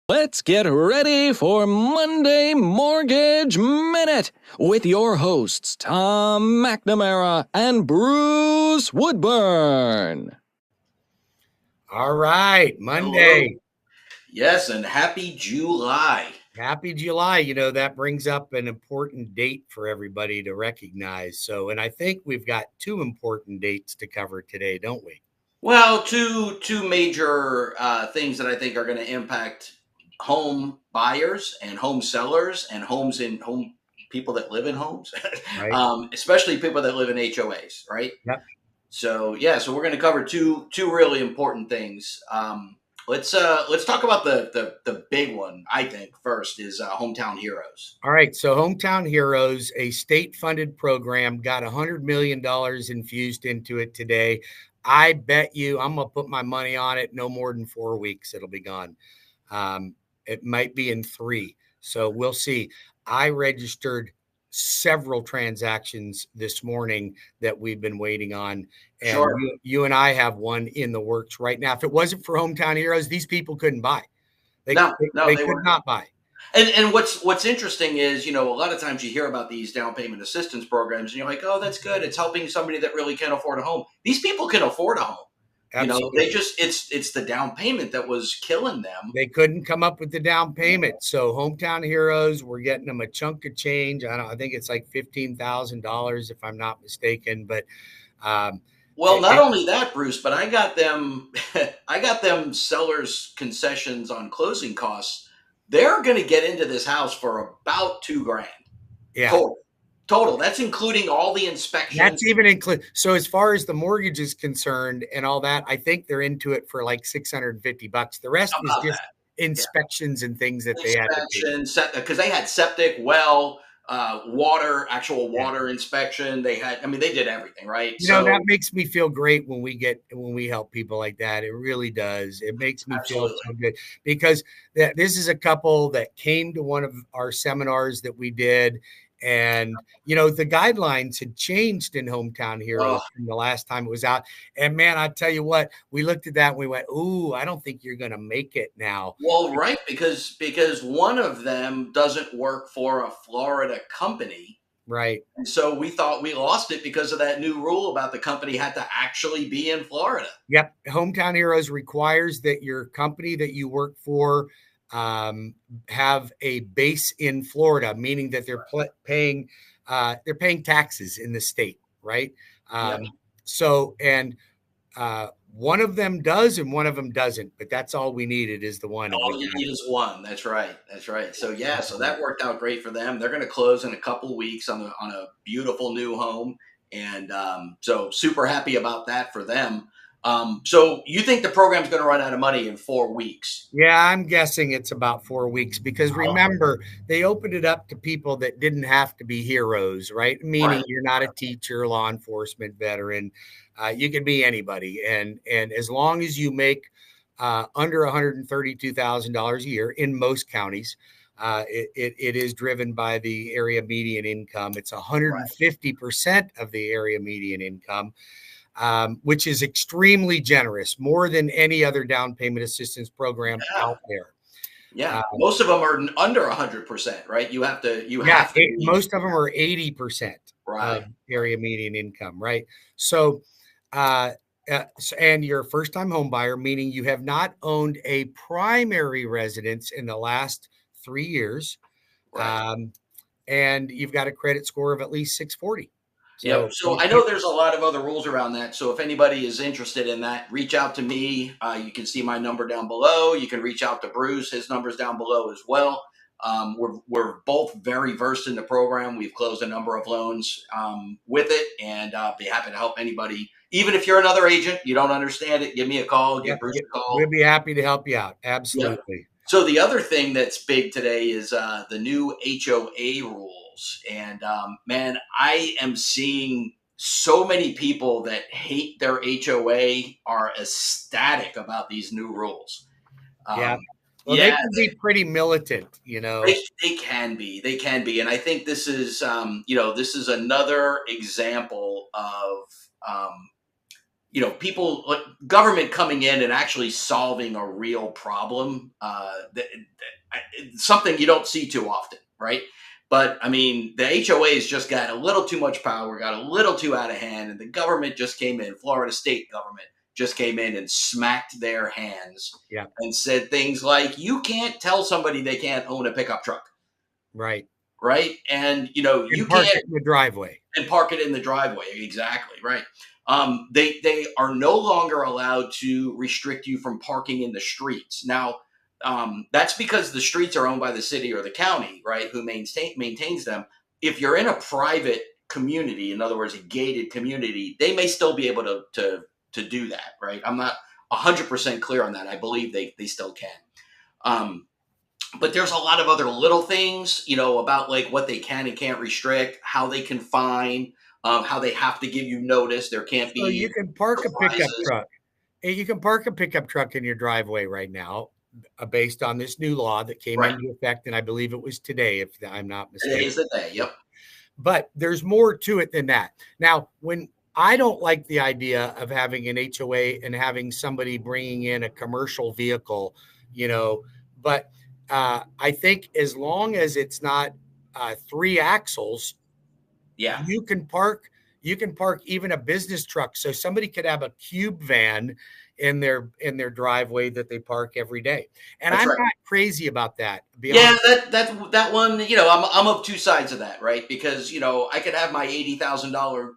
Let's get ready for Monday Mortgage Minute with your hosts, Tom McNamara and Bruce Woodburn. All right, Monday. Hello. Yes, and happy July. Happy July. You know, that brings up an important date for everybody to recognize. So, and I think we've got two important dates to cover today, don't we? Well, two major things that I think are going to impact home buyers and home sellers and home people that live in homes, Right. especially people that live in HOAs, right? Yep. So we're going to cover two really important things. Let's talk about the big one. I think first is Hometown Heroes. All right. So, Hometown Heroes, a state funded program, got $100 million infused into it today. I bet you I'm going to put my money on it. No more than 4 weeks, it'll be gone. It might be in 3. So we'll see. I registered several transactions this morning that we've been waiting on. And Sure. you and I have one in the works right now. If it wasn't for Hometown Heroes, these people couldn't buy. They No, could weren't. not buy. And what's interesting is, a lot of times you hear about these down payment assistance programs and you're like, oh, that's good. It's helping somebody that really can't afford a home. These people can afford a home. Absolutely. It's the down payment that was killing them. They couldn't come up with the down payment. So Hometown Heroes, we're getting them a chunk of change. I think it's like $15,000 if I'm not mistaken. But well, not only that, Bruce, but I got them sellers concessions on closing costs. They're going to get into this house for about $2,000. Yeah. Total. That's including all the inspections. That's even include. So as far as the mortgage is concerned and all that, I think they're into it for like $650. The rest is just inspections and things that they had to do. Because they had septic, well, water, actual water inspection. They did everything, right? That makes me feel great when we help people like that. It really does. It makes me feel so good because this is a couple that came to one of our seminars that we did. And, the guidelines had changed in Hometown Heroes from the last time it was out. And man, I tell you what, we looked at that and we went, ooh, I don't think you're going to make it now. Well, right. Because one of them doesn't work for a Florida company. Right. And so we thought we lost it because of that new rule about the company had to actually be in Florida. Yep. Hometown Heroes requires that your company that you work for have a base in Florida, meaning that they're paying taxes in the state, right? So, and one of them does and one of them doesn't, but that's all we needed is the one. All you need is one. That's right. So so that worked out great for them. They're going to close in a couple of weeks on a beautiful new home, and so super happy about that for them. So you think the program's going to run out of money in 4 weeks? Yeah, I'm guessing it's about 4 weeks because remember, they opened it up to people that didn't have to be heroes, right? Meaning you're not a teacher, law enforcement veteran. You can be anybody. And as long as you make under $132,000 a year in most counties, it is driven by the area median income. It's 150% of the area median income. Which is extremely generous, more than any other down payment assistance program out there. Yeah, most of them are under 100%, right? You have to. Most of them are 80% of area median income, right? So, and you're a first-time home buyer, meaning you have not owned a primary residence in the last 3 years, and you've got a credit score of at least 640. So I know there's a lot of other rules around that. So if anybody is interested in that, reach out to me. You can see my number down below. You can reach out to Bruce. His number's down below as well. We're both very versed in the program. We've closed a number of loans with it, and be happy to help anybody. Even if you're another agent, you don't understand it, give me a call. Give Bruce a call. We'll be happy to help you out. Absolutely. Yep. So the other thing that's big today is the new HOA rules. And man, I am seeing so many people that hate their HOA are ecstatic about these new rules. Well, they can be pretty militant, They can be. And I think this is, this is another example of, people, like government coming in and actually solving a real problem, something you don't see too often, right? But I mean, the HOAs just got a little too much power, got a little too out of hand, and the government just came in. Florida state government just came in and smacked their hands Yeah. and said things like, "You can't tell somebody they can't own a pickup truck." Right. Right. And, you Park can't it in the driveway. and park it in the driveway. Exactly. Right. They are no longer allowed to restrict you from parking in the streets. Now, that's because the streets are owned by the city or the county, right, who maintains them. If you're in a private community, in other words, a gated community, they may still be able to do that. Right. I'm not 100% clear on that. I believe they still can. But there's a lot of other little things, about like what they can and can't restrict, how they can fine, how they have to give you notice. There can't be. So you can park a pickup surprises. truck. You can park a pickup truck in your driveway right now, based on this new law that came Right. into effect, and I believe it was today, if I'm not mistaken. Today is the day. Yep. But there's more to it than that. Now, when I don't like the idea of having an HOA and having somebody bringing in a commercial vehicle, but I think as long as it's not 3 axles, Yeah. you can park even a business truck. So somebody could have a cube van in their driveway that they park every day. And That's I'm right. not crazy about that. Yeah, that one. I'm of two sides of that, right? Because I could have my $80,000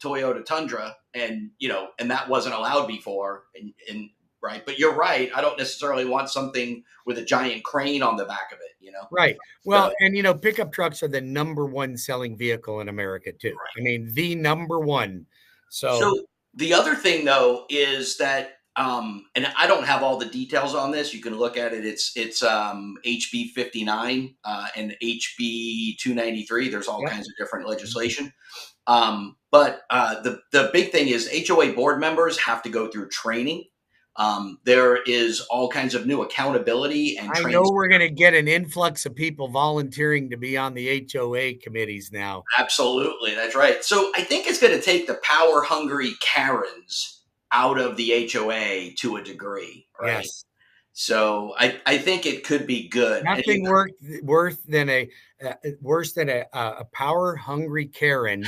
Toyota Tundra, and that wasn't allowed before, and right. But you're right. I don't necessarily want something with a giant crane on the back of it. Right. Well, and pickup trucks are the number 1 selling vehicle in America too. Right. I mean, the number 1. So the other thing though is that, and I don't have all the details on this. You can look at it. It's HB 59 and HB 293. There's all kinds of different legislation. But the big thing is HOA board members have to go through training. There is all kinds of new accountability and I know we're going to get an influx of people volunteering to be on the HOA committees now. Absolutely. That's right. So I think it's going to take the power hungry Karens out of the HOA to a degree. Right. Yes. So I think it could be good. Nothing worse than a power hungry Karen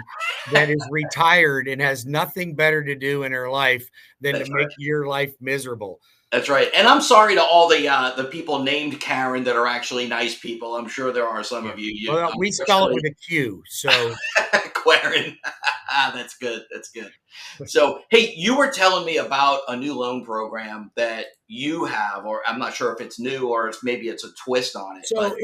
that is retired and has nothing better to do in her life than to make your life miserable. That's right. And I'm sorry to all the people named Karen that are actually nice people. I'm sure there are some of you. Well, we spell it with a Q. So Quaren. That's good. That's good. So, hey, you were telling me about a new loan program that you have, or I'm not sure if it's new or maybe it's a twist on it. So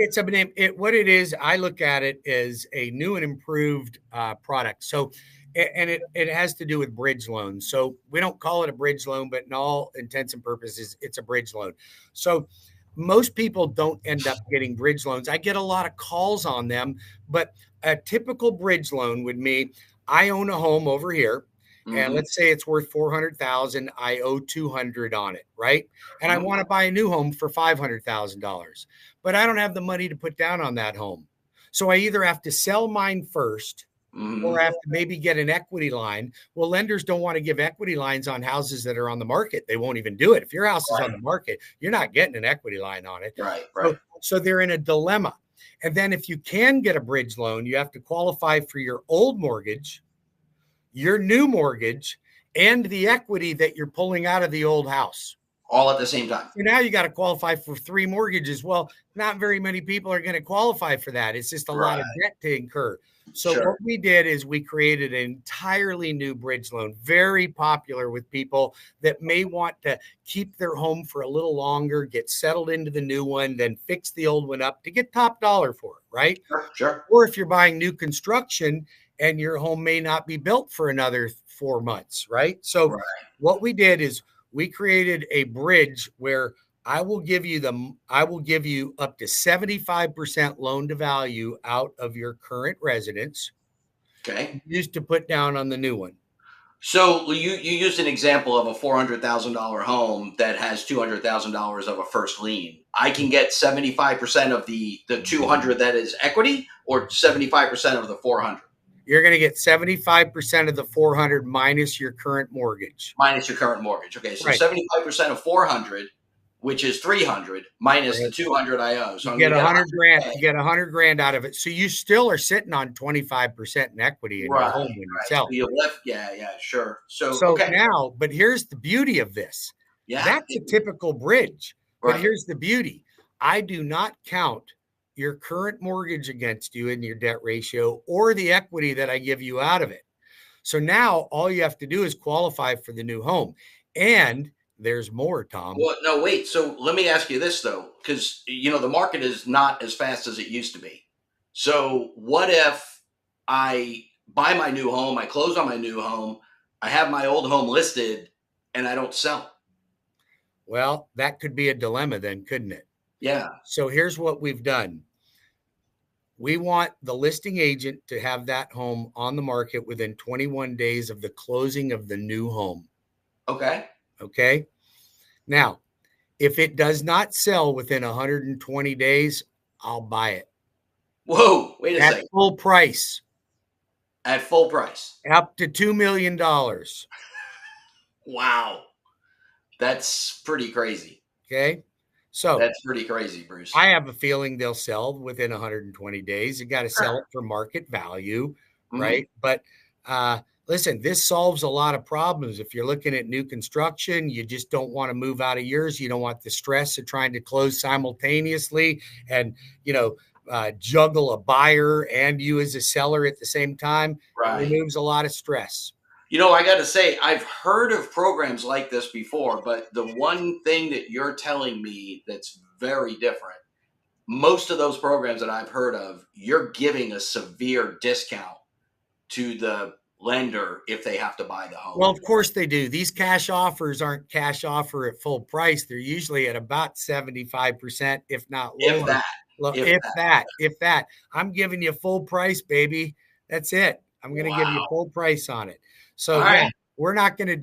what it is, I look at it as a new and improved product. So, and it has to do with bridge loans. So we don't call it a bridge loan, but in all intents and purposes, it's a bridge loan. So most people don't end up getting bridge loans. I get a lot of calls on them, but a typical bridge loan would mean I own a home over here. And let's say it's worth $400,000. I owe $200 on it, right? And I want to buy a new home for $500,000, but I don't have the money to put down on that home. So I either have to sell mine first, or I have to maybe get an equity line. Well, lenders don't want to give equity lines on houses that are on the market. They won't even do it. If your house is on the market, you're not getting an equity line on it. Right. So they're in a dilemma. And then if you can get a bridge loan, you have to qualify for your old mortgage, your new mortgage, and the equity that you're pulling out of the old house. All at the same time. So now you got to qualify for 3 mortgages. Well, not very many people are going to qualify for that. It's just a lot of debt to incur. So what we did is we created an entirely new bridge loan, very popular with people that may want to keep their home for a little longer, get settled into the new one, then fix the old one up to get top dollar for it, right? Sure. Or if you're buying new construction and your home may not be built for another 4 months, right? So what we did is we created a bridge where I will give you up to 75% loan to value out of your current residence. Okay. Used to put down on the new one. So you used an example of a $400,000 home that has $200,000 of a first lien. I can get 75% of the 200 that is equity, or 75% of the 400. you're going to get 75% of the 400 minus your current mortgage. Minus your current mortgage. Okay, so Right. 75% of 400, which is 300, minus the 200 I owe. So You I'm get going to 100 grand. You get 100 grand out of it. So you still are sitting on 25% in equity in your home when you sell. So you left, yeah, sure. So okay. Now, but here's the beauty of this. Yeah, that's a typical bridge. Right. But here's the beauty. I do not count your current mortgage against you in your debt ratio or the equity that I give you out of it. So now all you have to do is qualify for the new home. And there's more, Tom. Well, no, wait. So let me ask you this, though, because, the market is not as fast as it used to be. So what if I buy my new home, I close on my new home, I have my old home listed, and I don't sell? Well, that could be a dilemma then, couldn't it? Yeah. So here's what we've done. We want the listing agent to have that home on the market within 21 days of the closing of the new home. Okay. Okay. Now, if it does not sell within 120 days, I'll buy it. Whoa, wait a second. At full price. At full price. Up to $2 million. Wow. That's pretty crazy. Okay. So that's pretty crazy, Bruce. I have a feeling they'll sell within 120 days. You got to sell it for market value, right? But listen, this solves a lot of problems. If you're looking at new construction, you just don't want to move out of yours. You don't want the stress of trying to close simultaneously and, juggle a buyer and you as a seller at the same time. Right. It removes a lot of stress. I got to say, I've heard of programs like this before, but the one thing that you're telling me that's very different, most of those programs that I've heard of, you're giving a severe discount to the lender if they have to buy the home. Well, of course they do. These cash offers aren't cash offer at full price. They're usually at about 75%, if not lower. If that. I'm giving you full price, baby. That's it. I'm going to give you full price on it. So we're not going to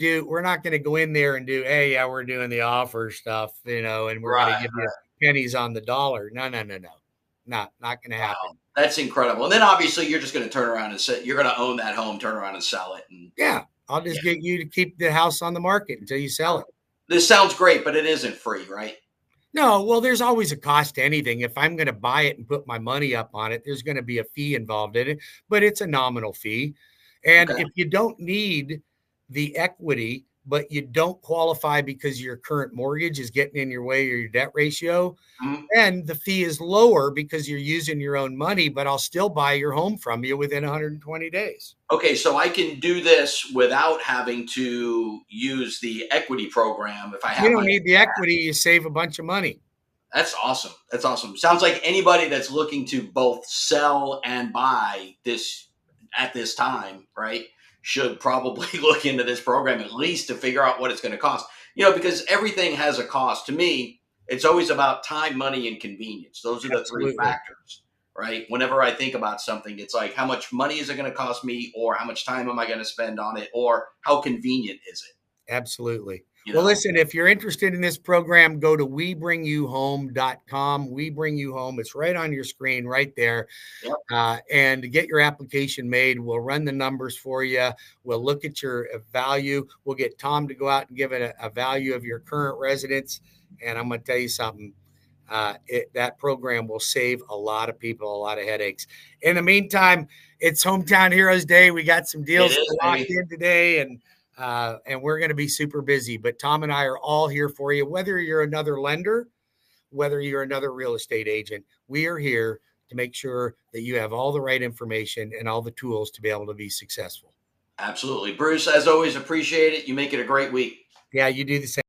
go in there and do, hey, yeah, we're doing the offer stuff, and we're going to give you pennies on the dollar. No. Not going to happen. Wow. That's incredible. And then obviously you're just going to turn around and you're going to own that home, turn around and sell it. And, I'll just get you to keep the house on the market until you sell it. This sounds great, but it isn't free, right? No, well, there's always a cost to anything. If I'm going to buy it and put my money up on it, there's going to be a fee involved in it, but it's a nominal fee. And if you don't need the equity, but you don't qualify because your current mortgage is getting in your way or your debt ratio, then the fee is lower because you're using your own money, but I'll still buy your home from you within 120 days. Okay, so I can do this without having to use the equity program if I have. You don't need the equity, you save a bunch of money. That's awesome. That's awesome. Sounds like anybody that's looking to both sell and buy this at this time, right, should probably look into this program at least to figure out what it's going to cost. Because everything has a cost. To me, it's always about time, money, and convenience. Those are the three factors, right? Whenever I think about something, it's like, how much money is it going to cost me, or how much time am I going to spend on it, or how convenient is it? Absolutely. Well, listen, if you're interested in this program, go to WeBringYouHome.com. We Bring You Home. It's right on your screen right there. Yep. And get your application made. We'll run the numbers for you. We'll look at your value. We'll get Tom to go out and give it a value of your current residence. And I'm going to tell you something. That program will save a lot of people a lot of headaches. In the meantime, it's Hometown Heroes Day. We got some deals locked in today, and we're going to be super busy, but Tom and I are all here for you. Whether you're another lender, whether you're another real estate agent, we are here to make sure that you have all the right information and all the tools to be able to be successful. Absolutely. Bruce, as always, appreciate it. You make it a great week. Yeah, you do the same.